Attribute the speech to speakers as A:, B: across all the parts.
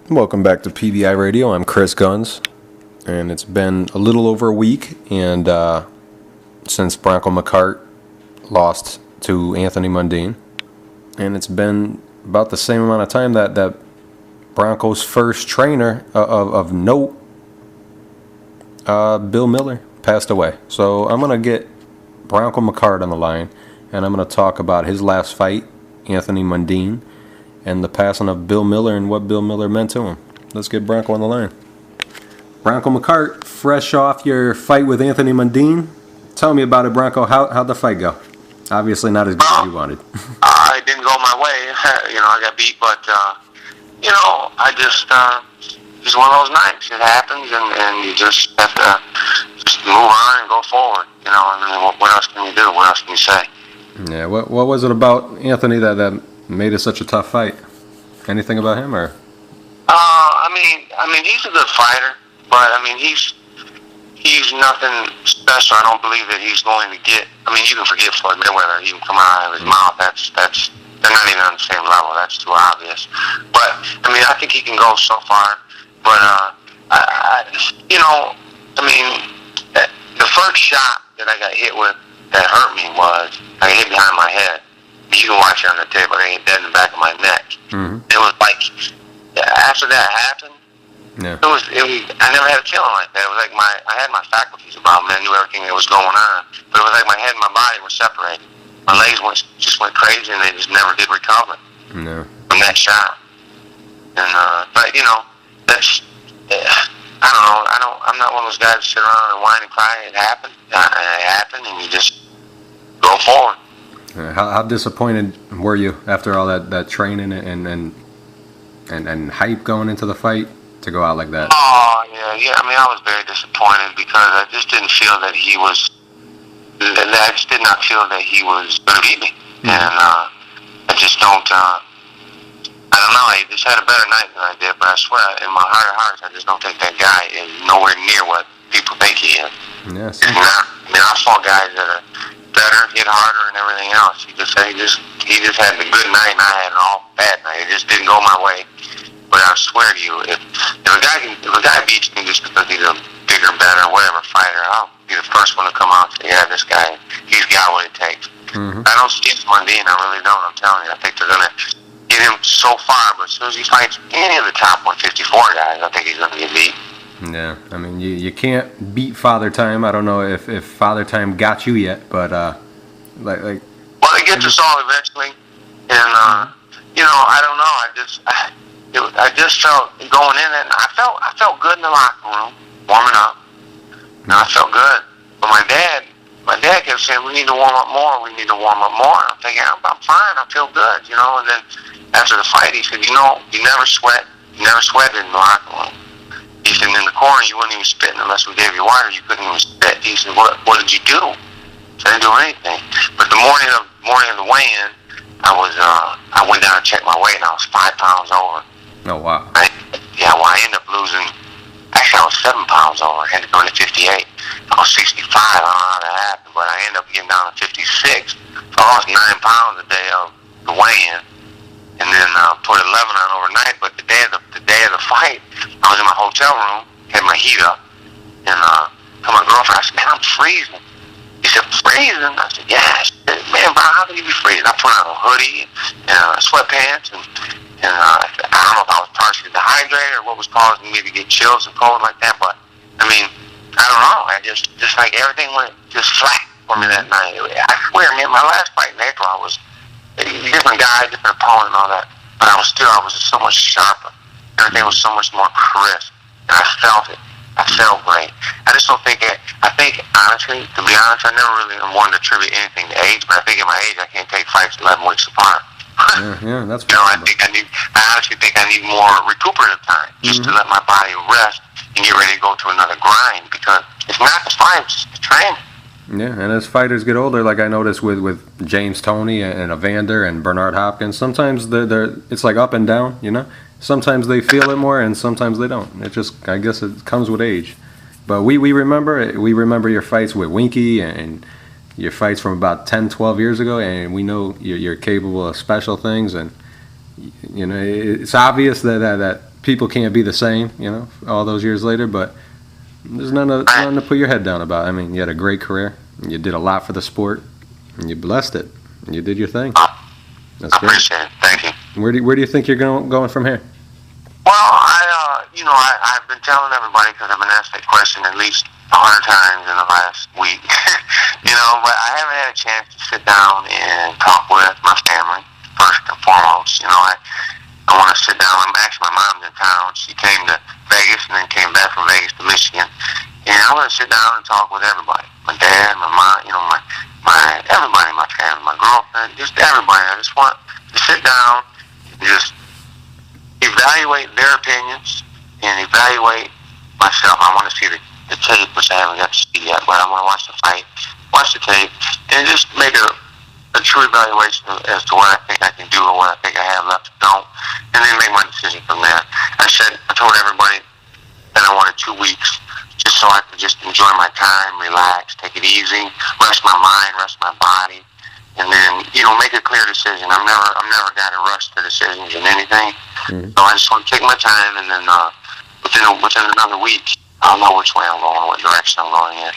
A: Welcome back to PBI Radio. I'm Chris Guns, and it's been a little over a week, and since Bronco McKart lost to Anthony Mundine, and it's been about the same amount of time that Bronco's first trainer of note, Bill Miller, passed away. So I'm going to get Bronco McKart on the line, and I'm going to talk about his last fight, Anthony Mundine, and the passing of Bill Miller and what Bill Miller meant to him. Let's get Bronco on the line. Bronco McKart, fresh off your fight with Anthony Mundine. Tell me about it, Bronco. How'd the fight go? Obviously not as good as you wanted.
B: It didn't go my way. I got beat, but, I just one of those nights. It happens, and you just have to just move on and go forward. What else can you do? What else can you say?
A: Yeah, what was it about Anthony that made it such a tough fight? Anything about him, or?
B: I mean, he's a good fighter, but he's nothing special. I don't believe that he's going to get. You can forget Floyd Mayweather. He can come out of his mouth. They're not even on the same level. That's too obvious. But I think he can go so far. But the first shot that I got hit with that hurt me was I got hit behind my head. You can watch it on the tape. I got dead in the back of my neck. Mm-hmm. It was like after that happened.
A: Yeah.
B: I never had a feeling like that. It was like I had my faculties about me. I knew everything that was going on, but it was like my head and my body were separated. My legs just went crazy, and they just never did recover from that shot. And that's I don't know. I'm not one of those guys that sit around and whine and cry. It happened. It happened, and you just go forward.
A: How disappointed were you after all that training and hype going into the fight to go out like that?
B: Oh yeah. I was very disappointed because I just didn't feel that he was. I just did not feel that he was going to beat me, and I just don't. I don't know. I just had a better night than I did, but I swear, in my heart of hearts, I just don't think that guy is nowhere near what people think he is.
A: Yes.
B: I fought guys that are better, hit harder, and everything else. He just had a good night, and I had an all bad night. It just didn't go my way. But I swear to you, if a guy beats me just because he's a bigger, better, whatever fighter, I'll be the first one to come out and say, yeah, this guy, he's got what it takes. Mm-hmm. I don't see Mundine. I really don't. I'm telling you. I think they're going to get him so far, but as soon as he fights any of the top 154 guys, I think he's going to get beat.
A: Yeah, you can't beat Father Time. I don't know if Father Time got you yet, but
B: well, it gets us all eventually, and I don't know. I just felt going in, and I felt good in the locker room, warming up. And I felt good, but my dad kept saying, "We need to warm up more. We need to warm up more." I'm thinking, I'm fine. I feel good, And then after the fight, he said, "You never sweat. You never sweated in the locker room." He said, "In the corner, you wouldn't even spit unless we gave you water. You couldn't even spit." He said, "What did you do?" I didn't do anything. But the morning of the weigh-in, I went down and checked my weight, and I was 5 pounds over.
A: Oh wow!
B: I ended up losing. Actually, I was 7 pounds over. I had to go to 58. I was 65. I don't know how that happened, but I ended up getting down to 56. So I lost 9 pounds the day of the weigh-in, and then put 11 on overnight. But the day of the fight, I was in my hotel room, had my heat up, and told my girlfriend, I said, "Man, I'm freezing." He said, "Freezing?" I said, "Yeah." She said, "Man, bro, how can you be freezing?" I put on a hoodie and sweatpants, and I don't know if I was partially dehydrated or what was causing me to get chills and cold like that, but I don't know. I just like everything went just flat for me that night. I swear, man, my last fight in April, I was a different guy, different opponent and all that, but I was just so much sharper. Everything was so much more crisp, and I felt it. I felt great. I just don't think I think, honestly, to be honest, I never really wanted to attribute anything to age, but I think at my age, I can't take fights 11 weeks apart.
A: Yeah, that's.
B: I honestly think I need more recuperative time just to let my body rest and get ready to go to another grind, because it's not the fight, it's the training.
A: Yeah, and as fighters get older, like I noticed with James Toney and Evander and Bernard Hopkins, sometimes it's like up and down, Sometimes they feel it more, and sometimes they don't. I guess it comes with age. But we remember your fights with Winky and your fights from about 10, 12 years ago, and we know you're capable of special things, and it's obvious that people can't be the same, all those years later, but there's nothing to put your head down about. I mean, you had a great career. You did a lot for the sport, and you blessed it. And you did your thing. That's
B: I appreciate it. Thank you.
A: Where do you think you're going from here?
B: Well, I've been telling everybody, because I've been asked that question at least 100 times in the last week, but I haven't had a chance to sit down and talk with my family, first and foremost. I want to sit down. My mom's in town. She came to Vegas and then came back from Vegas to Michigan. And I want to sit down and talk with everybody. My dad, my mom, everybody in my family, my girlfriend, just everybody. I just want to sit down and just evaluate their opinions and evaluate myself. I want to see the tape, which I haven't got to see yet, but I want to watch the fight, watch the tape, and just make a true evaluation as to what I think I can do or what I think I have left to do, and then make my decision from there. I told everybody that I wanted 2 weeks just so I could just enjoy my time, relax, take it easy, rest my mind, rest my body, and then, make a clear decision. I'm never got to rush to decisions in anything. Mm-hmm. So I just want to take my time, and then within another week, I'll know which way I'm going, what direction I'm going in.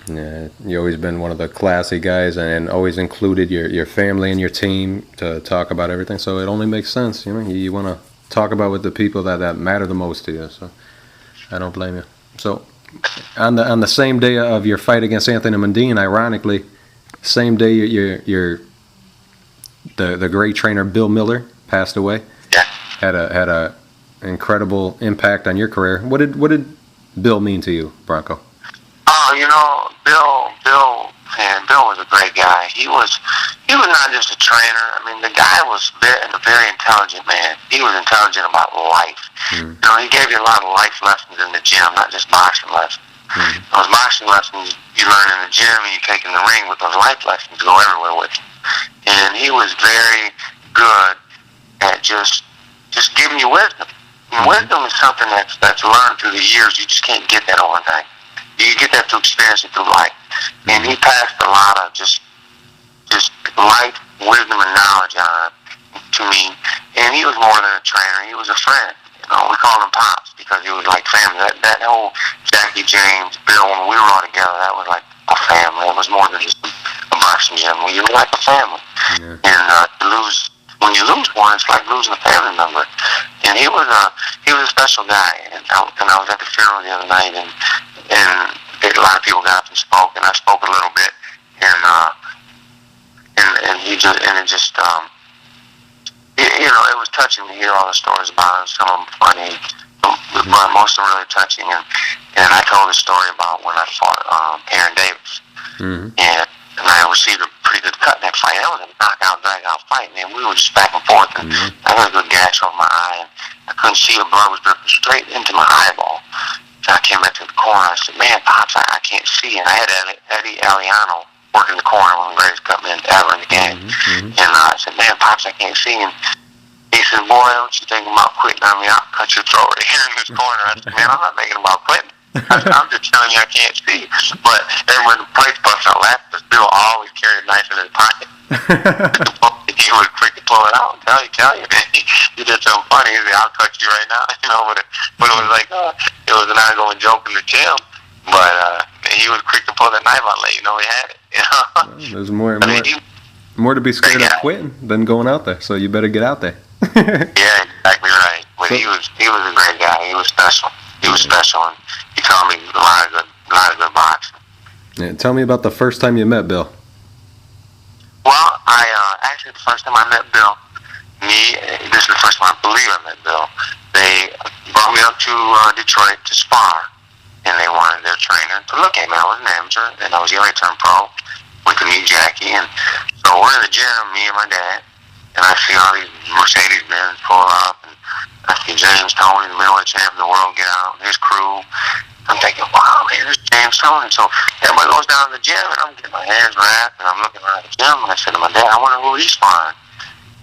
A: Yeah, you've always been one of the classy guys, and always included your family and your team to talk about everything. So it only makes sense, you want to talk about with the people that matter the most to you. So I don't blame you. So on the same day of your fight against Anthony Mundine, ironically, same day the great trainer Bill Miller passed away.
B: Yeah.
A: Had a incredible impact on your career. What did Bill mean to you, Bronco?
B: Bill was a great guy. He was not just a trainer. I mean, the guy was a very intelligent man. He was intelligent about life. Mm. He gave you a lot of life lessons in the gym, not just boxing lessons. Mm. Those boxing lessons you learn in the gym and you take in the ring, but those life lessons go everywhere with you. And he was very good at just giving you wisdom. And wisdom is something that's learned through the years. You just can't get that overnight. You get that through experience and through life. And he passed a lot of just life, wisdom, and knowledge on to me. And he was more than a trainer. He was a friend. We called him Pops because he was like family. That whole Jackie, James, Bill, when we were all together, that was like a family. It was more than just a boxing gym. We were like a family. Yeah. And when you lose one, it's like losing a family member. And he was a special guy. And I was at the funeral the other night, and a lot of people got up and spoke, and I spoke a little bit, and it was touching to hear all the stories about him. Some of them funny, but most of them really touching. And I told a story about when I fought Aaron Davis, and I received a pretty good cut in that fight. That was a knockout, drag-out fight, man. We were just back and forth, and I had a good gash over my eye, and I couldn't see the blood was dripping straight into my eyeball. So I came back to the corner. I said, "Man, Pops, I can't see." And I had Eddie Aliano working the corner, one of the greatest cutmen ever in the game. And I said, "Man, Pops, I can't see." And he said, "Boy, don't you think about quitting on me? I'll cut your throat right here in this corner." I said, "Man, I'm not thinking about quitting. I'm just telling you I can't see." But everyone in the place busted out laughing because Bill always carried a knife in his pocket. He was quick to pull it out and tell you, man. He did something funny. He said, "I'll cut you right now." But it was like, it was an ongoing joke in the gym. But he was quick to pull that knife out and let you know he had it.
A: There's more to be scared of quitting than going out there. So you better get out there.
B: Yeah, exactly right. But he was a great guy. He was special. He was special, and he taught me a lot of good boxing.
A: Yeah, tell me about the first time you met Bill.
B: Well, actually the first time I met Bill, this is the first time I believe I met Bill. They brought me up to Detroit to spar, and they wanted their trainer to look at me. I was an amateur, and I was the only turned pro. Went to meet Jackie, and so we're in the gym, me and my dad, and I see all these Mercedes-Benz pull up, and I see James Toney, the middleweight champ of the world, get out, and his crew. I'm thinking, wow, man, there's James Toney. So everybody goes down to the gym, and I'm getting my hands wrapped, and I'm looking around the gym, and I said to my dad, "I wonder who he's sparring."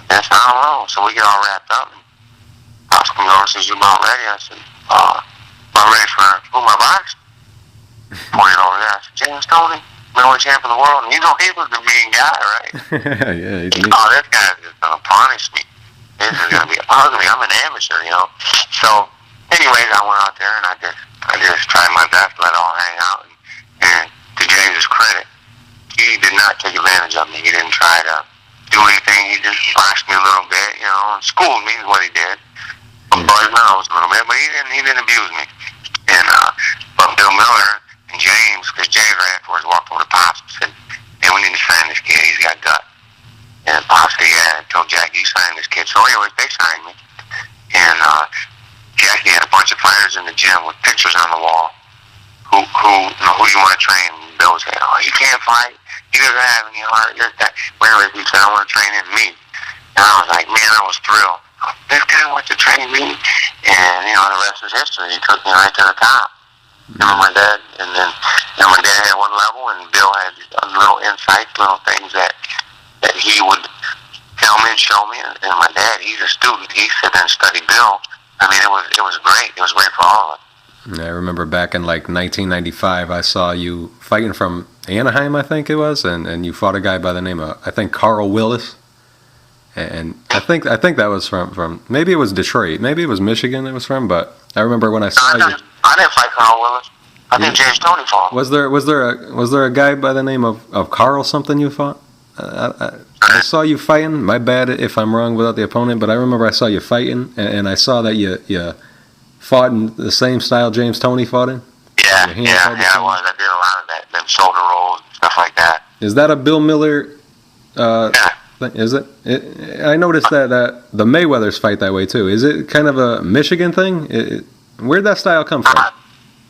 B: And I said, "I don't know." So we get all wrapped up, and Pops comes over and says, "You about ready?" I said, "I'm ready for who my box?" Pointed over there. I said, "James Toney, middleweight champ of the world." And he was the mean guy, right?
A: Yeah, he's mean.
B: This guy is just going to punish me. This is gonna be ugly. I'm an amateur, you know. So, anyways, I went out there and I just tried my best, let it all hang out. And to James' credit, he did not take advantage of me. He didn't try to do anything. He just boxed me a little bit, you know, and schooled me is what he did. But my nose a little bit, but he didn't abuse me. And but Bill Miller and James, because James right afterwards walked over to Pops and said, "Hey, we need to sign this kid. He's got gut." And Pops said, "Yeah." I told Jackie, "You sign this kid." So anyways, they signed me. And Jackie had a bunch of fighters in the gym with pictures on the wall. Who you want to train? And Bill said, "Oh, you can't fight. He doesn't have any heart." Whereas he said, "I want to train him, me." And I was like, man, I was thrilled. This guy wants to train me. And, you know, the rest is history. He took me right to the top. My dad, and then, you know, my dad had one level, and Bill had little insights, little things that he would tell me and show me. And my dad, he's a student. He sat there and studied Bill. I mean, it was great. It was great for all of us.
A: I remember back in like 1995, I saw you fighting from Anaheim, I think it was, and you fought a guy by the name of, I think, Carl Willis. And I think that was from maybe it was Detroit, maybe it was Michigan it was from, but I remember when I saw you.
B: I didn't fight Carl Willis. I think James Toney fought.
A: Was there a guy by the name of Carl something you fought? I saw you fighting. My bad if I'm wrong without the opponent, but I remember I saw you fighting, and I saw that you fought in the same style James Toney fought in.
B: Yeah, I was. I did a lot of that, them shoulder rolls and stuff like that.
A: Is that a Bill Miller?
B: Yeah.
A: Is it? I noticed that the Mayweathers fight that way too. Is it kind of a Michigan thing? Where'd that style come from?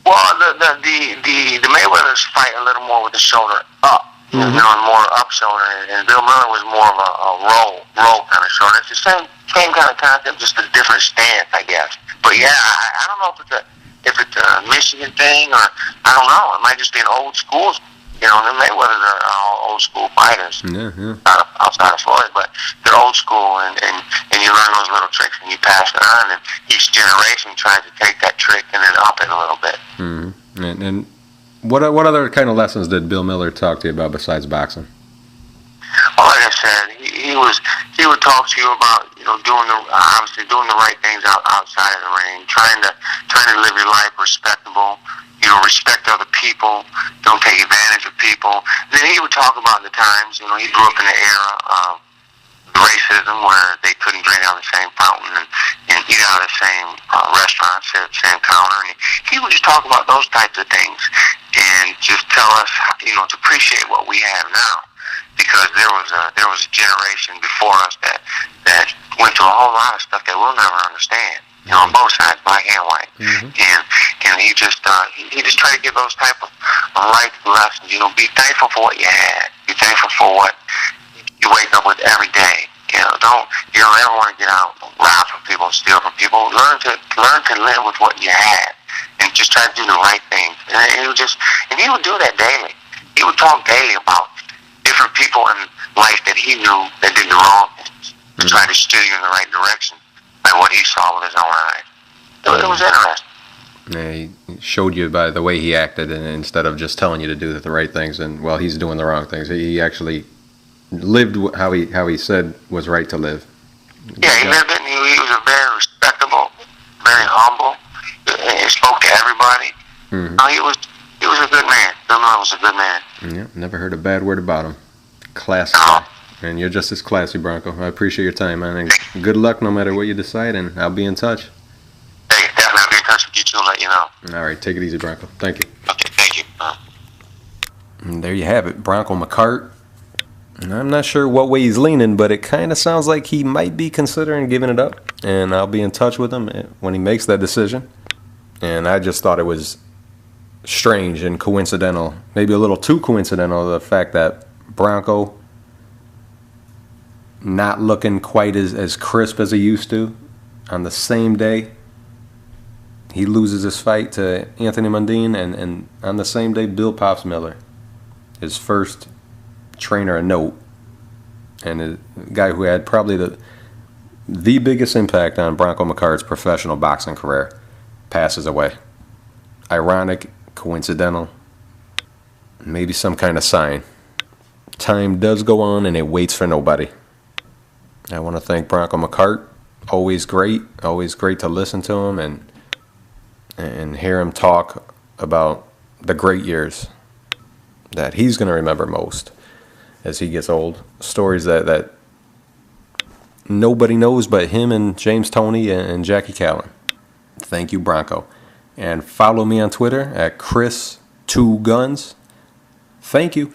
B: Well, the Mayweathers fight a little more with the shoulder up, you know, more up shoulder, and Bill Miller was more of a roll kind of shoulder. It's the same kind of concept, just a different stance, I guess. But yeah, I don't know if it's a Michigan thing or I don't know. It might just be an old school. You know, the Mayweathers are all old school fighters.
A: Yeah.
B: Outside of Floyd, but they're old school, and you learn those little tricks and you pass it on, and each generation tries to take that trick and then up it a little bit.
A: Mm-hmm. And what other kind of lessons did Bill Miller talk to you about besides boxing?
B: Well, like I said, he would talk to you about, you know, doing the right things outside of the ring, trying to live your life respectable. You know, respect other people. Don't take advantage of people. Then he would talk about the times. You know, he grew up in the era of racism where they couldn't drink out of the same fountain and eat out of the same restaurant, sit at the same counter. And he would just talk about those types of things and just tell us, you know, to appreciate what we have now, because there was a generation before us that went through a whole lot of stuff that we'll never understand. You know, on both sides, black and white. Mm-hmm. And he just tried to give those type of life lessons. You know, be thankful for what you had. Be thankful for what you wake up with every day. You know, don't ever want to get out and rob from people and steal from people. Learn to live with what you had, and just try to do the right things. And he would do that daily. He would talk daily about different people in life that he knew that did the wrong things, to try to steer you in the right direction. Like what he saw with his own eyes. It was interesting.
A: Yeah, he showed you by the way he acted, and instead of just telling you to do the right things, and well, he's doing the wrong things. He actually lived how he said was right to live.
B: Yeah, he lived it. And he was a very respectable, very humble. He spoke to everybody. Mm-hmm. He was a good man. Bill Miller was a good man.
A: Yeah, never heard a bad word about him. Classy. No. And you're just as classy, Bronco. I appreciate your time, man. And good luck no matter what you decide, and I'll be in touch.
B: Hey, definitely. I'll be in touch with you too and let you know.
A: All right, take it easy, Bronco. Thank you.
B: Okay, thank you.
A: And there you have it, Bronco McKart. And I'm not sure what way he's leaning, but it kind of sounds like he might be considering giving it up. And I'll be in touch with him when he makes that decision. And I just thought it was strange and coincidental, maybe a little too coincidental, the fact that Bronco not looking quite as crisp as he used to on the same day he loses his fight to Anthony Mundine, and on the same day Bill Pops Miller, his first trainer of note, and a guy who had probably the biggest impact on Bronco McKart's professional boxing career, passes away. Ironic, coincidental, maybe some kind of sign. Time does go on and it waits for nobody. I want to thank Bronco McKart always great to listen to him and hear him talk about the great years that he's going to remember most as he gets old. Stories that nobody knows but him and James Toney and Jackie Callan. Thank you, Bronco. And follow me on Twitter at Chris2Guns. Thank you.